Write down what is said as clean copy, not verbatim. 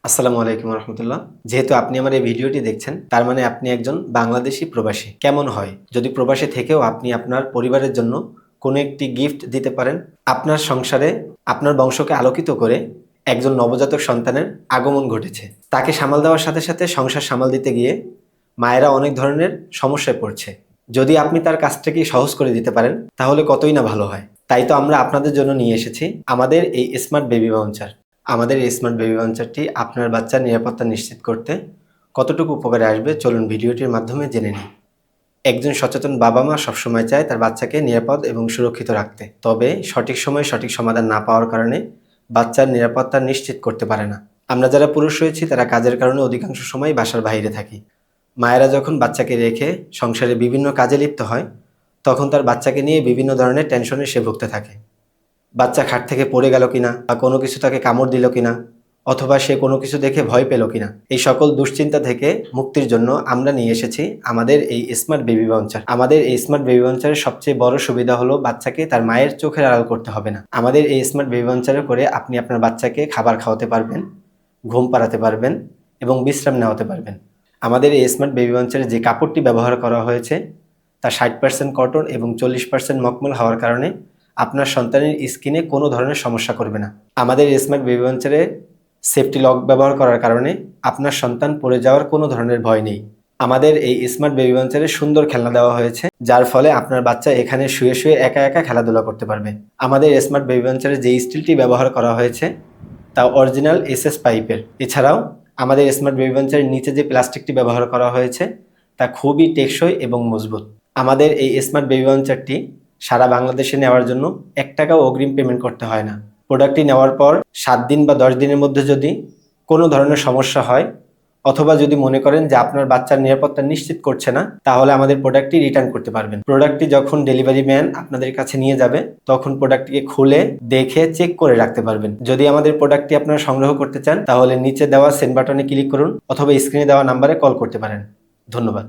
আসসালামু আলাইকুম রহমতুল্লাহ। যেহেতু আপনি আমার এই ভিডিওটি দেখছেন, তার মানে আপনি একজন বাংলাদেশি প্রবাসী। কেমন হয় যদি প্রবাসে থেকেও আপনি আপনার পরিবারের জন্য কোনো একটি গিফট দিতে পারেন? আপনার সংসারে আপনার বংশকে আলোকিত করে একজন নবজাতক সন্তানের আগমন ঘটেছে। তাকে সামাল দেওয়ার সাথে সাথে সংসার সামাল দিতে গিয়ে মায়েরা অনেক ধরনের সমস্যায় পড়ছে। যদি আপনি তার কাজটাকে সহজ করে দিতে পারেন, তাহলে কতই না ভালো হয়। তাই তো আমরা আপনাদের জন্য নিয়ে এসেছি আমাদের এই স্মার্ট বেবি বাউচার। আমাদের এই স্মার্ট বেবি বাউচারটি আপনার বাচ্চার নিরাপত্তা নিশ্চিত করতে কতটুকু উপকারে আসবে, চলুন ভিডিওটির মাধ্যমে জেনে নিই। একজন সচেতন বাবা মা সবসময় চায় তার বাচ্চাকে নিরাপদ এবং সুরক্ষিত রাখতে, তবে সঠিক সময়ে সঠিক সমাধান না পাওয়ার কারণে বাচ্চার নিরাপত্তা নিশ্চিত করতে পারে না। আমরা যারা পুরুষ রয়েছি তারা কাজের কারণে অধিকাংশ সময় বাসার বাইরে থাকি। মায়েরা যখন বাচ্চাকে রেখে সংসারে বিভিন্ন কাজে লিপ্ত হয়, তখন তার বাচ্চাকে নিয়ে বিভিন্ন ধরনের টেনশনে সে ভুগতে থাকে। বাচ্চা খাট থেকে পড়ে গেল কিনা, বা কোনো কিছু তাকে কামড় দিল কিনা, অথবা সে কোনো কিছু দেখে ভয় পেল কিনা, এই সকল দুশ্চিন্তা থেকে মুক্তির জন্য আমরা নিয়ে এসেছি আমাদের এই স্মার্ট বেবি বাউচার। আমাদের এই স্মার্ট বেবি বাউচারের সবচেয়ে বড় সুবিধা হলো বাচ্চাকে তার মায়ের চোখের আড়াল করতে হবে না। আমাদের এই স্মার্ট বেবি বাউচারে করে আপনি আপনার বাচ্চাকে খাবার খাওয়াতে পারবেন, ঘুম পাড়াতে পারবেন এবং বিশ্রাম নেওয়াতে পারবেন। আমাদের এই স্মার্ট বেবি বাউচারে যে কাপড়টি ব্যবহার করা হয়েছে তা 60% কটন এবং 40% মখমল হওয়ার কারণে আপনার সন্তানের স্কিনে কোনো ধরনের সমস্যা করবে না। আমাদের স্মার্ট বেবি বাউচারে সেফটি লক ব্যবহার করার কারণে আপনার সন্তান পড়ে যাওয়ার কোনো ধরনের ভয় নেই। আমাদের এই স্মার্ট বেবি বাউচারে সুন্দর খেলনা দেওয়া হয়েছে, যার ফলে আপনার বাচ্চা এখানে শুয়ে শুয়ে একা একা খেলাধুলা করতে পারবে। আমাদের স্মার্ট বেবি বাউচারে যে স্টিলটি ব্যবহার করা হয়েছে তা অরিজিনাল এসএস পাইপের। এছাড়াও আমাদের স্মার্ট বেবি বাউচারের নিচে যে প্লাস্টিকটি ব্যবহার করা হয়েছে তা খুবই টেকসই এবং মজবুত। আমাদের এই স্মার্ট বেবি বাউচারটি সারা বাংলাদেশে নেওয়ার জন্য 1 টাকাও অগ্রিম পেমেন্ট করতে হয় না। প্রোডাক্টটি নেওয়ার পর 7 দিন বা 10 দিনের মধ্যে যদি কোনো ধরনের সমস্যা হয়, অথবা যদি মনে করেন যে আপনার বাচ্চার নিরাপত্তা নিশ্চিত করছে না, তাহলে আমাদের প্রোডাক্টটি রিটার্ন করতে পারবেন। প্রোডাক্টটি যখন ডেলিভারি ম্যান আপনাদের কাছে নিয়ে যাবে, তখন প্রোডাক্টটিকে খুলে দেখে চেক করে রাখতে পারবেন। যদি আমাদের প্রোডাক্টটি আপনারা সংগ্রহ করতে চান, তাহলে নিচে দেওয়া সেন্ড বাটনে ক্লিক করুন অথবা স্ক্রিনে দেওয়া নাম্বারে কল করতে পারেন। ধন্যবাদ।